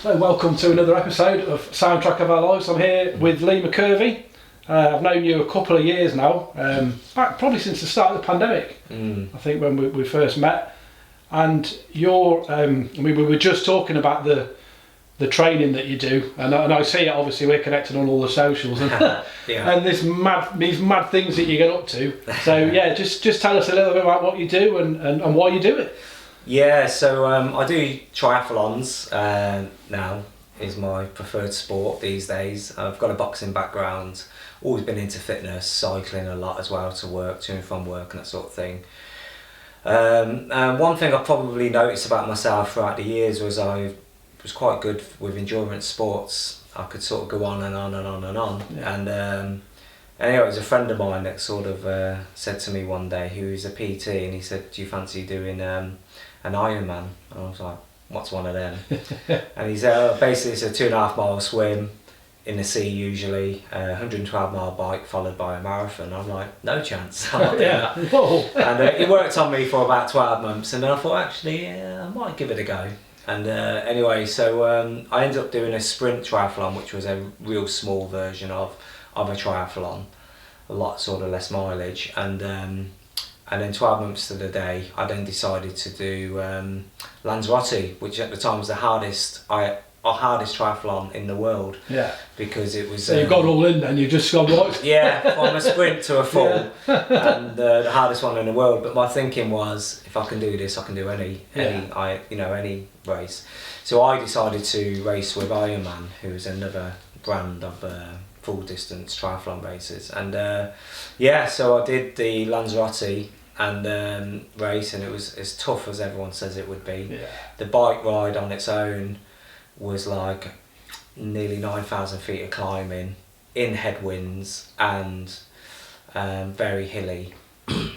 So welcome to another episode of Soundtrack of Our Lives. I'm here with Lee McKervey. I've known you a couple of years now, back probably since the start of the pandemic, I think when we first met. And you're, we were just talking about the training that you do, and I see it, obviously we're connected on all the socials, and, and these mad things that you get up to. So yeah, just tell us a little bit about what you do and why you do it. Yeah, so I do triathlons now, is my preferred sport these days. I've got a boxing background, always been into fitness, cycling a lot as well to work, to and from work and that sort of thing. And one thing I probably noticed about myself throughout the years was I was quite good with endurance sports. I could sort of go on and on and on and on. Yeah. And anyway, it was a friend of mine that sort of said to me one day, who is a PT, and he said, "Do you fancy doing an Ironman?" And I was like, "What's one of them?" And he said, basically it's a 2.5 mile swim in the sea usually, 112 mile bike followed by a marathon. I'm like, no chance. I'm not doing that. And it worked on me for about 12 months, and then I thought, actually, I might give it a go. And anyway, so I ended up doing a sprint triathlon, which was a real small version of a triathlon, a lot sort of less mileage. And then 12 months to the day, I then decided to do Lanzarote, which at the time was the hardest triathlon in the world. Yeah. Because it was. So you've gone all in then. You just gone right. Yeah, from a sprint to a full, and the hardest one in the world. But my thinking was, if I can do this, I can do any race. So I decided to race with Ironman, who is another brand of full distance triathlon races, and so I did the Lanzarote and race, and it was as tough as everyone says it would be. Yeah. The bike ride on its own was like nearly 9,000 feet of climbing in headwinds and very hilly.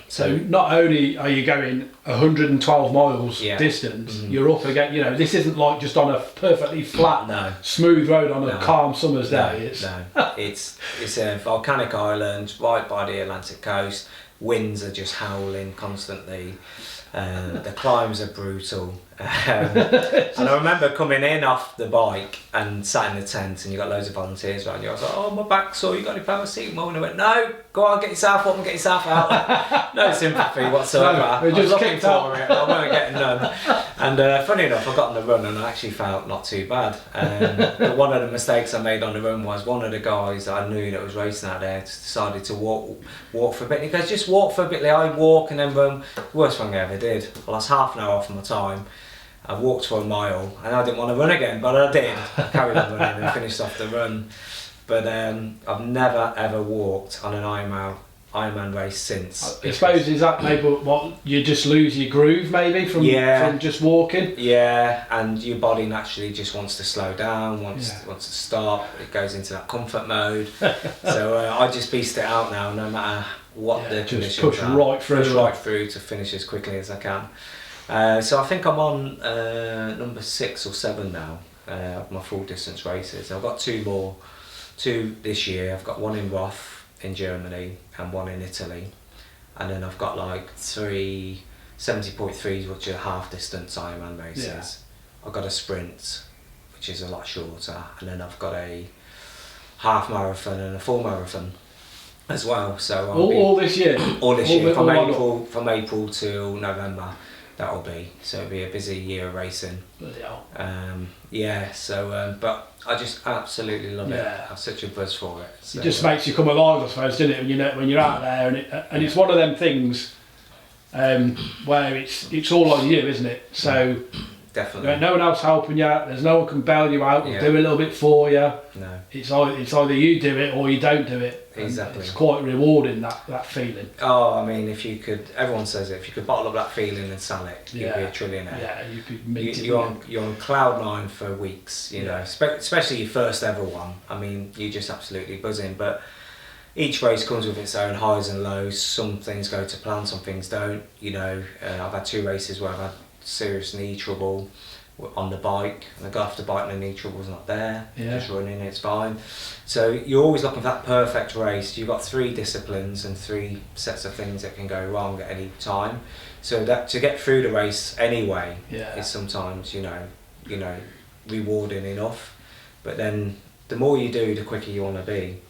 So not only are you going 112 miles distance, you're up again. This isn't like just on a perfectly flat, smooth road on a calm summer's day. It's a volcanic island right by the Atlantic coast. Winds are just howling constantly. The climbs are brutal. And I remember coming in off the bike and sat in the tent, and you got loads of volunteers around you. I was like, "Oh, my back's sore, you got any paracetamol?" And I went, "No, go on, get yourself up and get yourself out." No sympathy whatsoever. No, I was looking for it, I weren't getting none. And funny enough, I got on the run and I actually felt not too bad. But one of the mistakes I made on the run was one of the guys that I knew that was racing out there decided to walk for a bit. And he goes, "Just walk for a bit." I walk and then run. Worst thing I ever did. I lost half an hour off my time. I walked for a mile and I didn't want to run again, but I did. I carried on running and finished off the run. But I've never ever walked on an Ironman race since. I suppose is that maybe what you just lose your groove maybe from just walking? Yeah, and your body naturally just wants to slow down, wants to stop. It goes into that comfort mode. So I just beast it out now, no matter what the conditions are. Push right through to finish as quickly as I can. So I think I'm on number 6 or 7 now of my full distance races. I've got two this year. I've got one in Roth in Germany and one in Italy, and then I've got like 3 70.3s, which are half distance Ironman races. Yeah. I've got a sprint, which is a lot shorter, and then I've got a half marathon and a full marathon as well. So all this year. All this year, from April till November. That'll be, so it'll be a busy year of racing. Bloody hell. But I just absolutely love it. I have such a buzz for it. So, it just makes you come alive, I suppose, doesn't it? When you're out there, and it's one of them things where it's all on you, isn't it? So definitely. No one else helping you. There's no one can bail you out or do a little bit for you. No. It's either you do it or you don't do it. Exactly. It's quite rewarding, that feeling. Oh, I mean, if you could, everyone says it, if you could bottle up that feeling and sell it, you'd be a trillionaire. Yeah, you could meet you're on cloud 9 for weeks, you know, especially your first ever one. I mean, you're just absolutely buzzing. But each race comes with its own highs and lows. Some things go to plan, some things don't. I've had 2 races where I've had serious knee trouble on the bike, and I got off the bike and the knee trouble's not there. Just running, it's fine. So you're always looking for that perfect race. You've got 3 disciplines and 3 sets of things that can go wrong at any time. So that to get through the race anyway is sometimes rewarding enough. But then the more you do, the quicker you want to be,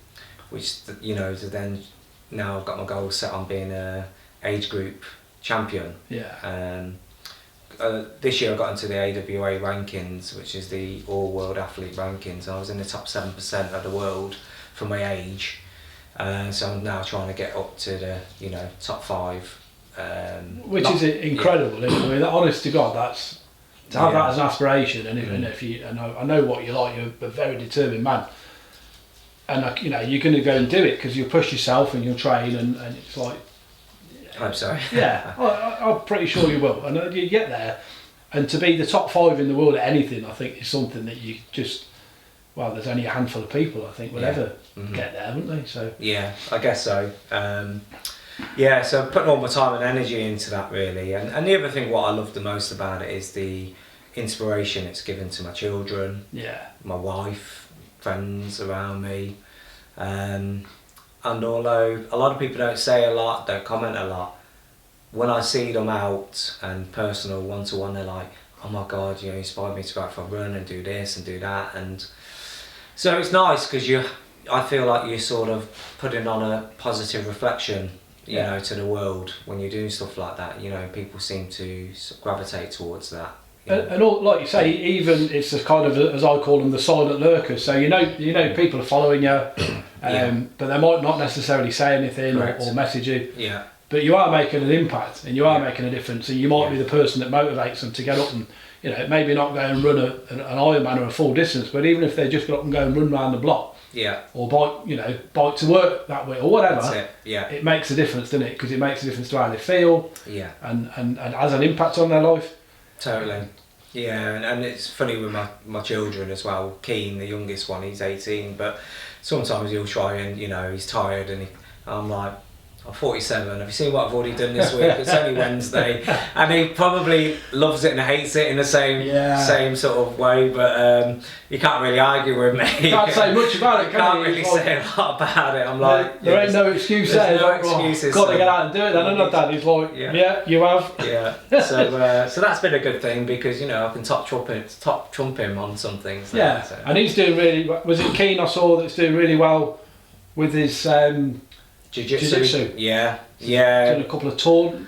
which, you know, so then now I've got my goal set on being a age group champion. Yeah. This year I got into the AWA rankings, which is the all world athlete rankings, and I was in the top 7% of the world for my age. So I'm now trying to get up to the, you know, top 5. Which is incredible, isn't it? I mean, honest to God, that's to have that as an aspiration, and if you, and I know what you're like, you're a very determined man, and you know you're going to go and do it because you'll push yourself and you'll train, and it's like, I'm sorry. Yeah, I'm pretty sure you will, and you get there, and to be the top 5 in the world at anything, I think is something that you just, well, there's only a handful of people I think will ever get there, wouldn't they? So yeah, I guess so. Yeah, so putting all my time and energy into that really, and the other thing what I love the most about it is the inspiration it's given to my children, my wife, friends around me, and although a lot of people don't say a lot, don't comment a lot, when I see them out and personal one-to-one, they're like, oh my God, you know, you inspired me to go out for a run and do this and do that, and so it's nice because I feel like you're sort of putting on a positive reflection, you know, to the world when you're doing stuff like that. You know, people seem to gravitate towards that. And all, like you say, even it's a kind of, as I call them, the silent lurkers. So you know people are following you, but they might not necessarily say anything or message you. Yeah. But you are making an impact, and you are making a difference, and you might be the person that motivates them to get up and, you know, maybe not go and run an Ironman or a full distance, but even if they just get up and go and run around the block, or bike to work that way or whatever, that's it. Yeah. It makes a difference, doesn't it? Because it makes a difference to how they feel, and has an impact on their life. Totally. Yeah, and it's funny with my children as well. Keen, the youngest one, he's 18, but sometimes he'll try and, you know, he's tired, and I'm like, I'm 47, have you seen what I've already done this week? It's only Wednesday. And he probably loves it and hates it in the same sort of way, but you can't really argue with me. You can't say much about it, can you? Can't really say a lot about it. I'm like, there ain't no excuse there. No excuses. Got to get out and do it then, and Dad, he's like, you have. Yeah, so that's been a good thing because, you know, I can top trump him on some things. Yeah, so. And he's doing really, was it Keen I saw that's doing really well with his Jiu-jitsu. Yeah. Done a couple of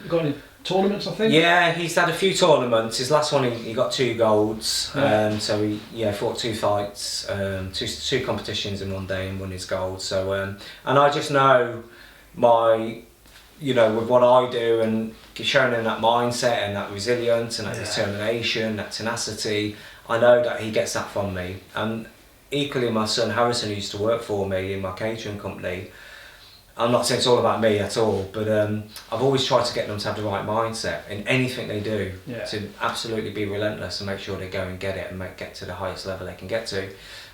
got any tournaments, I think. Yeah, he's had a few tournaments. His last one, he got 2 golds. So he fought 2 fights, two competitions in one day and won his gold. So and I just know with what I do and showing him that mindset and that resilience and that determination, that tenacity, I know that he gets that from me. And equally, my son Harrison, who used to work for me in my catering company, I'm not saying it's all about me at all, but I've always tried to get them to have the right mindset in anything they do, to absolutely be relentless and make sure they go and get it and get to the highest level they can get to.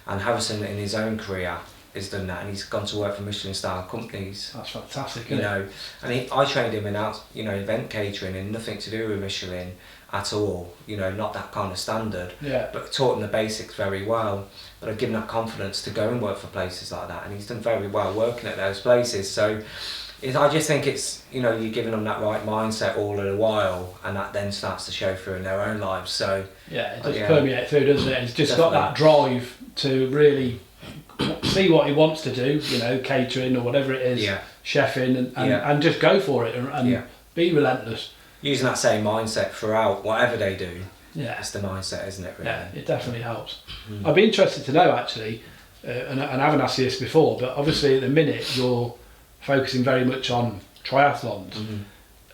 And Harrison, in his own career, has done that, and he's gone to work for Michelin-style companies. That's fantastic, you know. And I trained him in event catering and nothing to do with Michelin at all. You know, not that kind of standard. But taught him the basics very well. But I've given that confidence to go and work for places like that, and he's done very well working at those places. So I just think it's, you know, you're giving them that right mindset all in a while, and that then starts to show through in their own lives. So it does permeate through, doesn't it? It's just got that drive to really see what he wants to do, you know, catering or whatever it is, chefing, and just go for it and be relentless. Using that same mindset throughout whatever they do. It's the mindset, isn't it, really? Yeah, it definitely helps. I'd be interested to know, actually, and I haven't asked you this before, but obviously at the minute you're focusing very much on triathlons,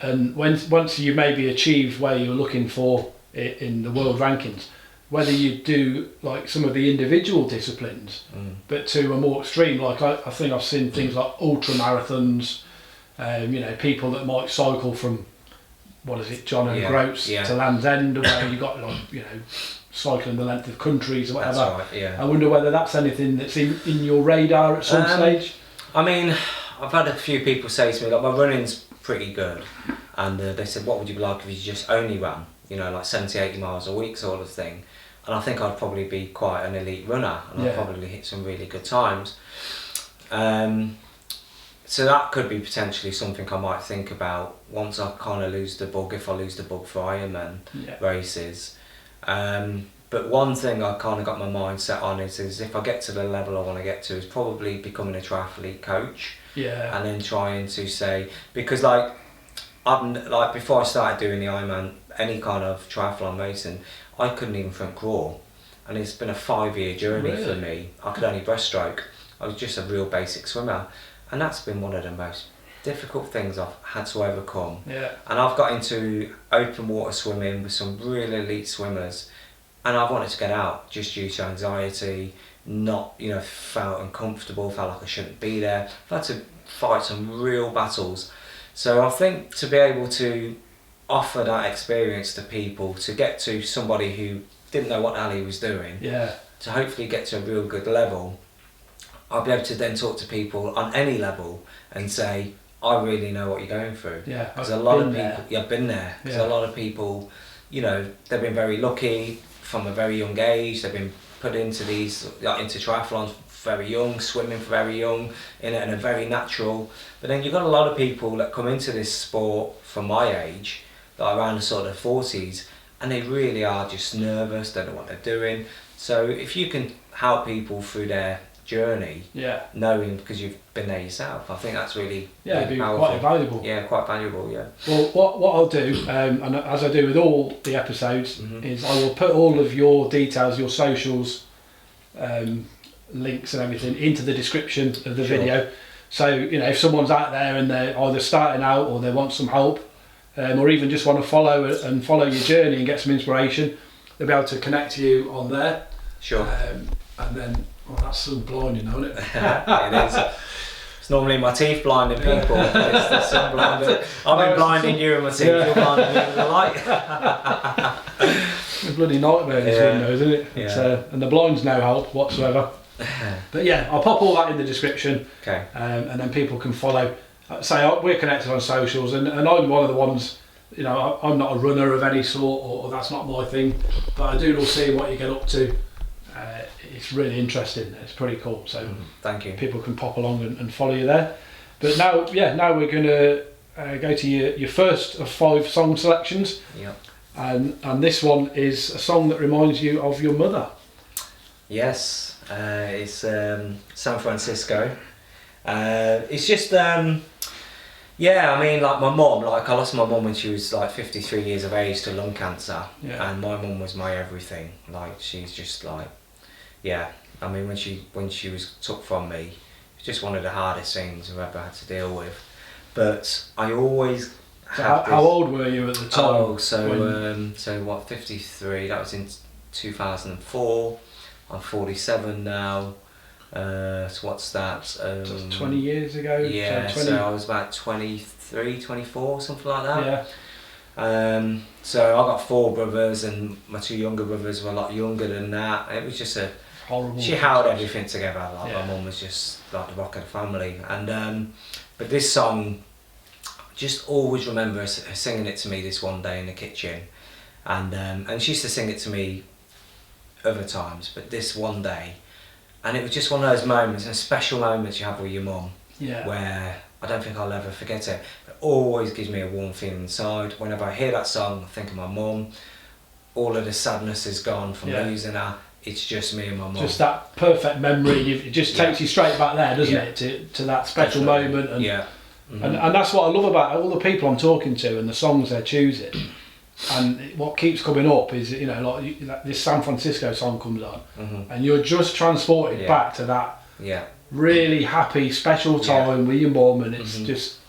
and once you maybe achieve where you're looking for in the world rankings, whether you do like some of the individual disciplines, but to a more extreme, like I think I've seen things like ultra marathons, you know, people that might cycle from, what is it, John and Groats to Land's End, where you got, like, you know, cycling the length of countries or whatever. That's right, I wonder whether that's anything that's in your radar at some stage. I mean, I've had a few people say to me, like, my running's pretty good, and they said, what would you be like if you just only ran, you know, like 70-80 miles a week sort of thing. And I think I'd probably be quite an elite runner, and I'd probably hit some really good times. So that could be potentially something I might think about once I kind of lose the bug, if I lose the bug for Ironman races. But But one thing I kind of got my mind set on is if I get to the level I want to get to, is probably becoming a triathlete coach. Yeah. And then trying to say, because like before I started doing the Ironman, any kind of triathlon racing, I couldn't even front crawl, and it's been a 5-year journey for me. I could only breaststroke. I was just a real basic swimmer, and that's been one of the most difficult things I've had to overcome. Yeah. And I've got into open water swimming with some really elite swimmers, and I wanted to get out just due to anxiety, not, felt uncomfortable, felt like I shouldn't be there. I've had to fight some real battles. So I think to be able to offer that experience to people, to get to somebody who didn't know what Ali was doing, to hopefully get to a real good level, I'll be able to then talk to people on any level and say, I really know what you're going through. Yeah, because a lot of people, I've been there. Because a lot of people, they've been very lucky from a very young age. They've been put into into triathlons very young, swimming very young, in a very natural. But then you've got a lot of people that come into this sport from my age, that are around the sort of 40s, and they really are just nervous, don't know what they're doing. So if you can help people through their journey, knowing, because you've been there yourself, I think that's really be powerful. quite valuable. Yeah, quite valuable. Yeah. Well, what I'll do, and as I do with all the episodes, is I will put all of your details, your socials, links and everything into the description of the video. So if someone's out there and they're either starting out or they want some help, or even just want to follow your journey and get some inspiration, they'll be able to connect to you on there. Sure. And then, that's so blinding, isn't it? It is. It's normally my teeth blinding people. It's the sun blinding. I've been blinding you and my teeth. You're blinding me with the light. It's a bloody nightmare in this window, isn't it? Yeah. And the blinds no help whatsoever. But I'll pop all that in the description. Okay. And then people can follow. We're connected on socials, and I'm one of the ones. I'm not a runner of any sort, or that's not my thing. But I do love seeing what you get up to. It's really interesting. It's pretty cool. So thank you. People can pop along and follow you there. But now we're going to go to your first of 5 song selections. Yeah. And this one is a song that reminds you of your mother. Yes, it's San Francisco. It's just I mean, like my mum, I lost my mum when she was 53 years of age to lung cancer, and my mum was my everything. She's just I mean, when she was took from me, it's just one of the hardest things I've ever had to deal with. But I always how old were you at the time? Oh, so what? 53. That was in 2004. I'm 47 now. So what's that? 20 years ago? Yeah, so I was about 23, 24, something like that. Yeah. So I got 4 brothers, and my 2 younger brothers were a lot younger than that. It was just horrible. She held everything together. My mum was just like the rock of the family. And but this song, just always remember her singing it to me this one day in the kitchen, and she used to sing it to me other times, but this one day, and it was just one of those moments, and special moments you have with your mum, where I don't think I'll ever forget it. It always gives me a warm feeling inside. Whenever I hear that song, I think of my mum. All of the sadness is gone from losing her. It's just me and my mum. Just that perfect memory. It just takes you straight back there, doesn't it, to that special moment. And, and that's what I love about all the people I'm talking to and the songs they're choosing. And what keeps coming up is, this San Francisco song comes on, and you're just transported back to that really happy, special time with your mum, and it's just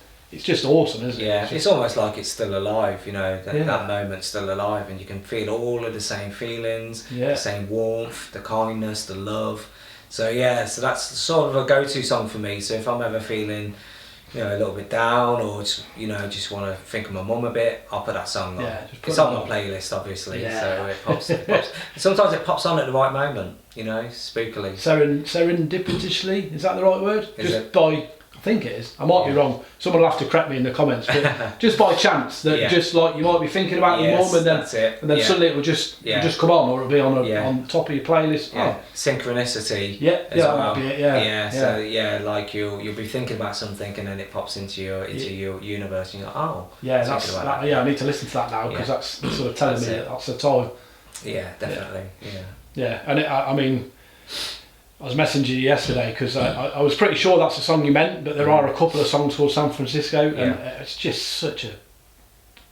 awesome, isn't it? Yeah, it's almost like it's still alive, that moment's still alive, and you can feel all of the same feelings, the same warmth, the kindness, the love. So so that's sort of a go-to song for me. So if I'm ever feeling a little bit down, or just want to think of my mum a bit, I'll put that song on. It's on my playlist, obviously, so it pops. Sometimes it pops on at the right moment, spookily. Serendipitously, is that the right word? I think it is. I might be wrong. Someone will have to correct me in the comments. But just by chance, that just you might be thinking about your mum, and then suddenly it will just come on, or it'll be on top of your playlist. Yeah. Synchronicity. That might be it. So you'll be thinking about something, and then it pops into your universe, and you're like, I need to listen to that now, because that's sort of telling me that's the time. Yeah, definitely. Yeah. Yeah, and I mean, I was messaging you yesterday because I was pretty sure that's the song you meant, but there are a couple of songs called San Francisco, and it's just such a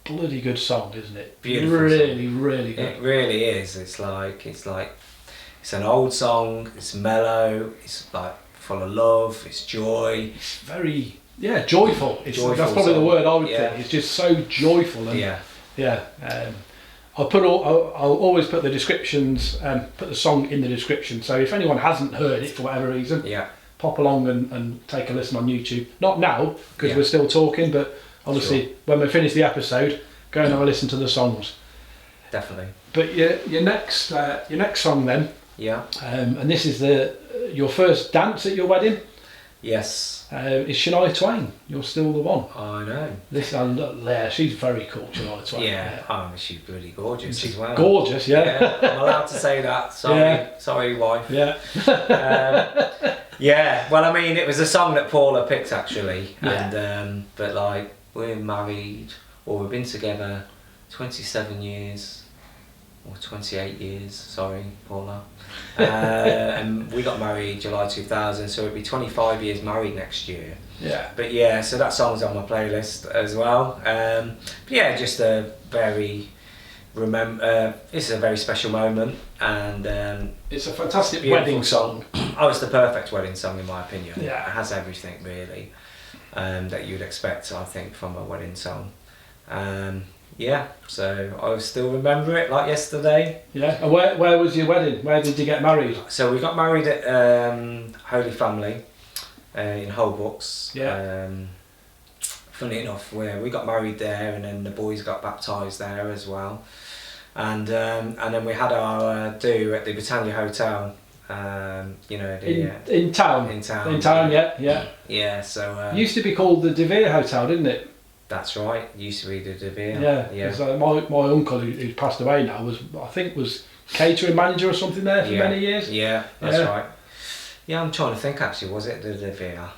bloody good song, isn't it? Beautiful really, song. Really good. It really is. It's an old song. It's mellow. It's like full of love. It's joy. It's very joyful. Joyful that's probably song. the word I would think. It's just so joyful. And I'll always put the descriptions, put the song in the description. So if anyone hasn't heard it for whatever reason, pop along and take a listen on YouTube. Not now because we're still talking, but obviously when we finish the episode, go and have a listen to the songs. Definitely. But your next song then. Yeah. And this is your first dance at your wedding. Yes. Is Shania Twain. You're still the one. I know. She's very cool, Shania Twain. She's really gorgeous as well. Gorgeous, yeah. I'm allowed to say that. Sorry, wife. Yeah. Well, I mean, it was a song that Paula picked actually, and but like we're married, or we've been together 27 years. Or 28 years, sorry, Paula. And we got married July 2000, so it'll be 25 years married next year. Yeah. But so that song's on my playlist as well. Just a very it's a very special moment, and it's a fantastic wedding song. It's the perfect wedding song in my opinion. Yeah. It has everything really that you'd expect, I think, from a wedding song. So I still remember it like yesterday. Yeah, and where was your wedding? Where did you get married? So we got married at Holy Family in Holbrooks. Yeah. Funny enough, we got married there, and then the boys got baptised there as well. And then we had our do at the Britannia Hotel. In town. In town. In town, yeah. Yeah. So. Used to be called the De Vere Hotel, didn't it? That's right. It used to be the De Vere. Yeah. My uncle who's passed away now was catering manager or something there for many years. Yeah, that's right. Yeah, I'm trying to think actually. Was it the De Vere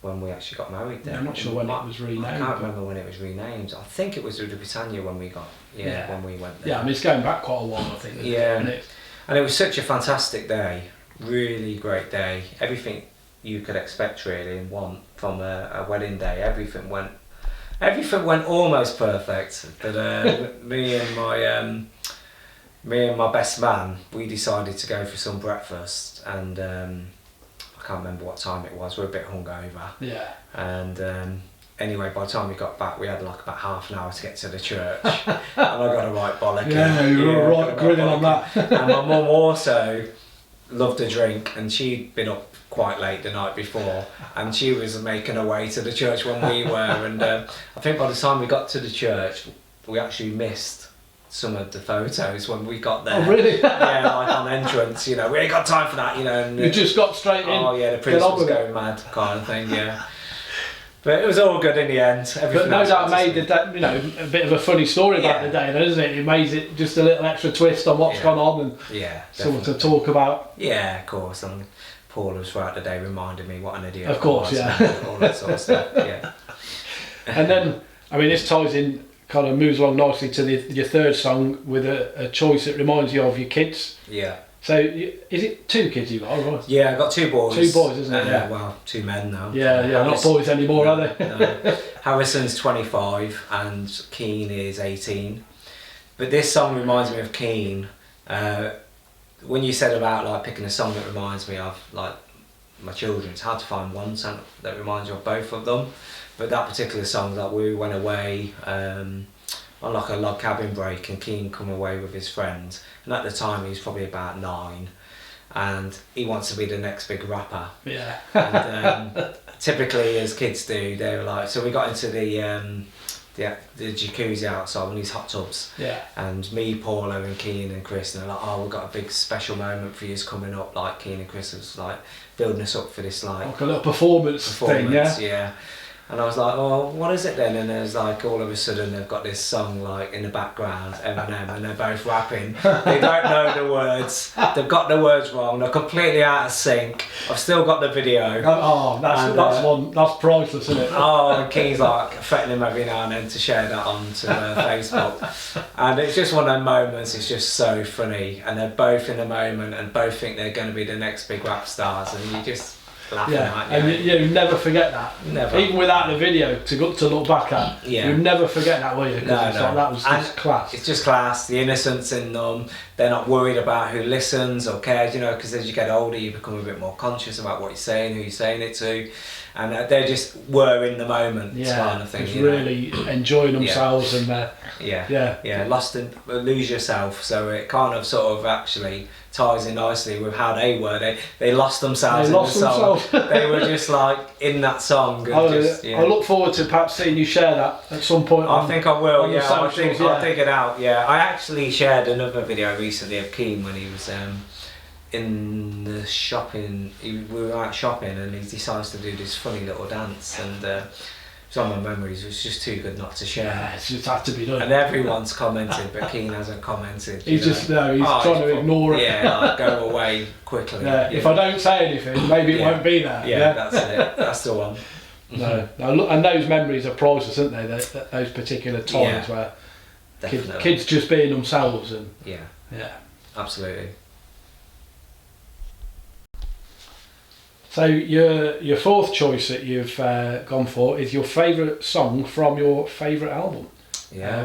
when we actually got married there? I'm not sure when it was renamed. I can't remember when it was renamed. I think it was the Britannia when we got when we went there. Yeah, I mean it's going back quite a while, I think. Yeah. And it was such a fantastic day. Really great day. Everything you could expect really and want from a wedding day. Everything went almost perfect, but me and my best man, we decided to go for some breakfast, and I can't remember what time it was. We were a bit hungover. Yeah. And anyway, by the time we got back, we had like about half an hour to get to the church, and I got a right bollocking. Yeah, you were right grinning on that. And my mum also loved a drink, and she'd been up quite late the night before, and she was making her way to the church when we were, and I think by the time we got to the church we actually missed some of the photos when we got there. Oh really? Yeah, like on entrance, we ain't got time for that, and you just got straight in. Oh yeah, the prince was going mad kind of thing. Yeah. But it was all good in the end. But no doubt made a bit of a funny story about the day, though, isn't it? It made it just a little extra twist on what's gone on and something to talk about. Yeah, of course. And Paula throughout the day reminded me what an idiot. Of course, and all that sort of stuff. Yeah. And then, I mean, this ties in, kind of moves along nicely to your third song with a choice that reminds you of your kids. Yeah. So, is it 2 kids you got? Right? Yeah, I got 2 boys. 2 boys, isn't it? Yeah. Well, 2 men now. Yeah, not boys anymore, are they? No. Harrison's 25 and Keane is 18. But this song reminds me of Keane. When you said about like picking a song that reminds me of like my children, it's hard to find one song that reminds you of both of them. But that particular song, like we went away on like a log cabin break, and Keane come away with his friends, and at the time he was probably about 9, and he wants to be the next big rapper. Yeah. And typically as kids do, they were like, so we got into the jacuzzi outside, one of these hot tubs. Yeah. And me, Paula and Keane and Chris, and they're like, we've got a big special moment for you coming up. Like Keane and Chris was like building us up for this like a little performance thing, yeah. And I was like, oh, what is it then? And there's like, all of a sudden they've got this song like in the background, Eminem, and they're both rapping. They don't know the words. They've got the words wrong. They're completely out of sync. I've still got the video. Oh, that's priceless, isn't it? Oh, and Keen's like threatening him every now and then to share that onto Facebook. And it's just one of those moments, it's just so funny. And they're both in the moment and both think they're going to be the next big rap stars. And you just... and you never forget that. Never. Even without the video to look back at, you never forget that, will you? Because that was just class. It's just class, the innocence in them. They're not worried about who listens or cares, because as you get older you become a bit more conscious about what you're saying, who you're saying it to, and they just were in the moment kind of thing. Just really enjoying themselves and lost and lose yourself. So it kind of sort of actually ties in nicely with how they were. They lost themselves in the song. They were just like in that song. And I look forward to perhaps seeing you share that at some point. I think I will. I'll dig it out. Yeah, I actually shared another video recently of Keen when he was in the shopping. We were out shopping and he decides to do this funny little dance, and some of my memories was just too good not to share. Yeah, it just had to be done. And everyone's commented, but Keen hasn't commented. He's just trying to ignore it. Yeah, like, go away quickly. If I don't say anything, maybe it won't be there. Yeah, that's it. That's the one. No, and those memories are priceless, aren't they? Those particular times where kids just being themselves and absolutely. So your fourth choice that you've gone for is your favourite song from your favourite album,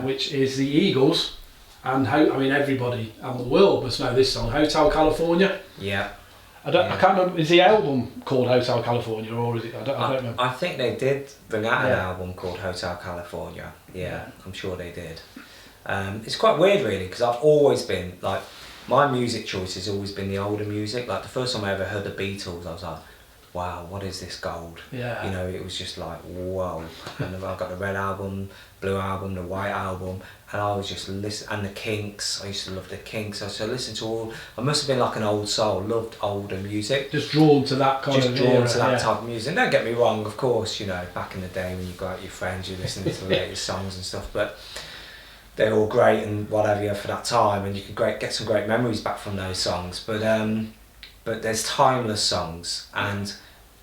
which is the Eagles, and everybody around the world must know this song, Hotel California. Yeah. I can't remember. Is the album called Hotel California, or is it? I don't remember. I think they did bring out an album called Hotel California. Yeah, I'm sure they did. It's quite weird, really, because I've always been like, my music choice has always been the older music. Like the first time I ever heard the Beatles, I was like, wow, what is this gold? Yeah. It was just like, whoa. And I've got the red album, blue album, the white album, and I was just listening. And the Kinks, I used to love the Kinks. So I listened to all. I must have been like an old soul. Loved older music. Just drawn to that kind of. Just drawn to that type of music. And don't get me wrong, of course. Back in the day when you go out with your friends, you're listening to the latest songs and stuff, but they're all great and whatever for that time, and you can get some great memories back from those songs. But there's timeless songs, and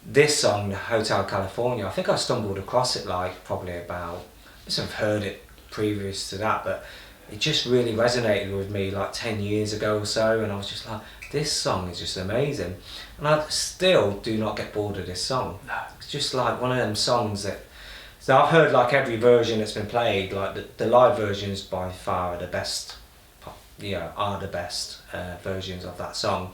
this song, Hotel California, I think I stumbled across it like probably about, I must have heard it previous to that, but it just really resonated with me like 10 years ago or so, and I was just like, this song is just amazing. And I still do not get bored of this song. No. It's just like one of them songs that, so I've heard like every version that's been played, like the live versions by far are the best, versions of that song.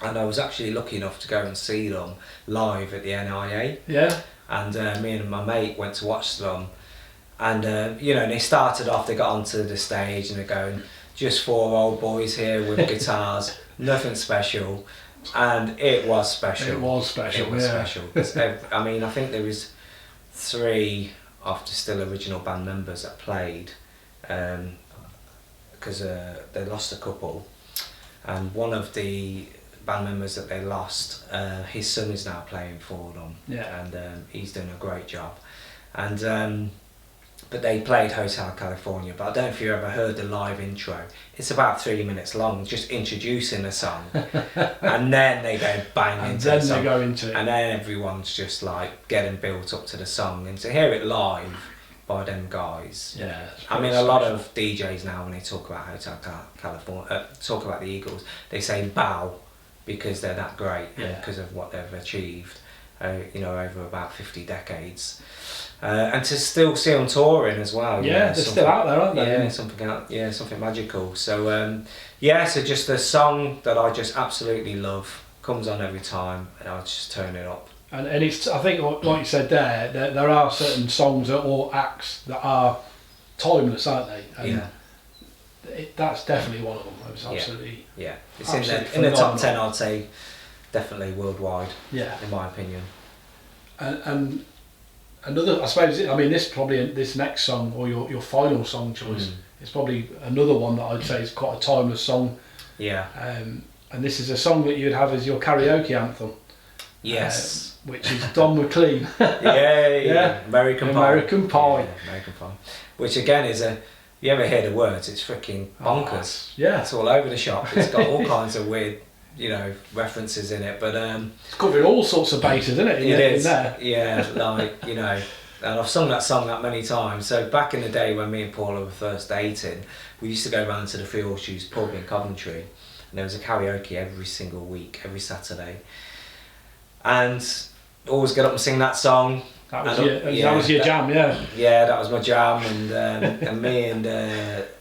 And I was actually lucky enough to go and see them live at the NIA. Yeah. And me and my mate went to watch them. And, they started off, they got onto the stage and they're going, just 4 old boys here with guitars, nothing special. And it was special. It was special, It was special. I think there was 3 of the still original band members that played, because they lost a couple. And one of the band members that they lost, his son is now playing for them, and he's doing a great job. And but they played Hotel California, but I don't know if you ever heard the live intro. It's about 3 minutes long, just introducing the song, and then they go bang into the song, and then everyone's just like getting built up to the song, and to hear it live by them guys. Yeah. A lot of DJs now, when they talk about Hotel California, talk about the Eagles, they say bow, because they're that great, because of what they've achieved, over about 50 decades. And to still see them touring as well. Yeah, they're still out there, aren't they? Yeah, something magical. So, so just a song that I just absolutely love, comes on every time, and I just turn it up. And it's, I think, like you said there are certain songs or acts that are timeless, aren't they? And that's definitely one of them. It was absolutely. Yeah, it's in the top 10, I'd say, definitely worldwide. Yeah. In my opinion. And another, I suppose, this next song, or your final song choice, is probably another one that I'd say is quite a timeless song. Yeah. And this is a song that you'd have as your karaoke anthem. Yes. Which is Don McLean. yeah. American Pie. American Pie. Yeah, American Pie. Which again is you ever hear the words, it's freaking bonkers. Yeah. It's all over the shop. It's got all kinds of weird, references in it. But it's covering all sorts of bases, isn't it? It is. In there. Yeah, and I've sung that song that many times. So back in the day when me and Paula were first dating, we used to go round to the Three Horseshoes pub in Coventry, and there was a karaoke every single week, every Saturday, and always get up and sing that song. That was your jam, yeah. Yeah, that was my jam, and me and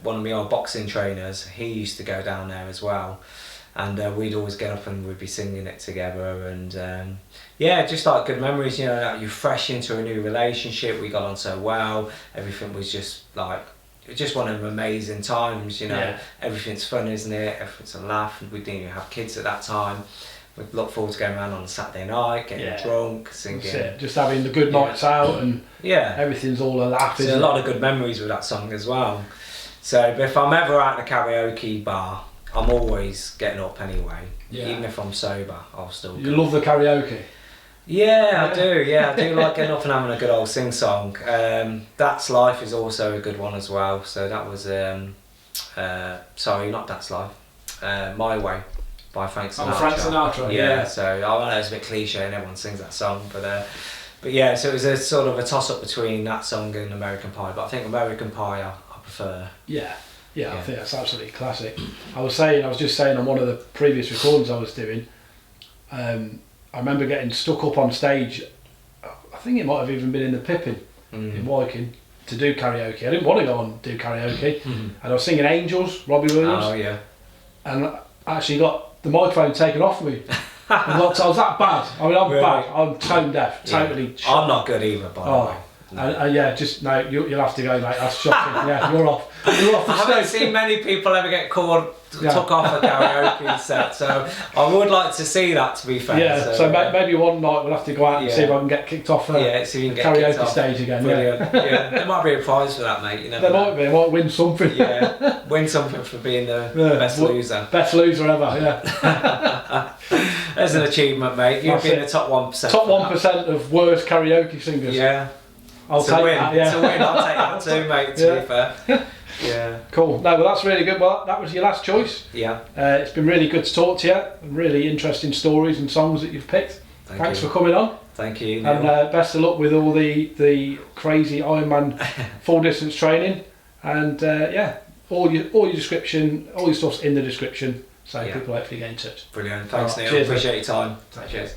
one of my old boxing trainers, he used to go down there as well, and we'd always get up and we'd be singing it together, and just like good memories. You're fresh into a new relationship. We got on so well. Everything was just like. Just one of them amazing times, Everything's fun, isn't it? Everything's a laugh. We didn't even have kids at that time. We'd look forward to going around on a Saturday night, getting drunk, singing. Just having the good nights out, and everything's all a laugh. There's a lot of good memories with that song as well. So if I'm ever at a karaoke bar, I'm always getting up anyway. Yeah. Even if I'm sober, I'll still. You love the karaoke? Yeah, I do. Yeah, I do like getting up and having a good old sing song. That's Life is also a good one as well. So that was sorry, not That's Life. My Way by Frank Sinatra. Oh, Frank Sinatra. Yeah. So I know it's a bit cliche and everyone sings that song, but yeah. So it was a sort of a toss up between that song and American Pie. But I think American Pie I prefer. Yeah. I think that's absolutely classic. I was just saying on one of the previous recordings I was doing. I remember getting stuck up on stage. I think it might have even been in the Pippin in Wyking to do karaoke. I didn't want to go and do karaoke, and I was singing Angels, Robbie Williams. Oh yeah. And I actually got the microphone taken off me. I was that bad. I mean, I'm bad. I'm tone deaf, totally. I'm not good either, by the way. No. You'll have to go, mate. That's shocking. Yeah, you're off. You're off the stage. I haven't seen many people ever get took off a karaoke set, so I would like to see that. To be fair. Yeah. So maybe one night we'll have to go out and see if I can get kicked off the karaoke stage again. Brilliant. Yeah. There might be a prize for that, mate. You never know. There might win something. Yeah. Win something for being the best loser. Best loser ever. Yeah. There's an achievement, mate. You've been the top 1%. Top 1% of worst karaoke singers. Yeah. I'll take that. Yeah. It's a win. I'll take that too, mate. To be fair. Yeah. Cool. No, well, that's really good. Well, that was your last choice. Yeah. It's been really good to talk to you. Really interesting stories and songs that you've picked. Thanks for coming on. Thank you, Neil. And best of luck with all the crazy Ironman full distance training. And all your description, all your stuff's in the description. So people hopefully get in touch. Brilliant. Thanks, Neil. Cheers, appreciate your time. Cheers.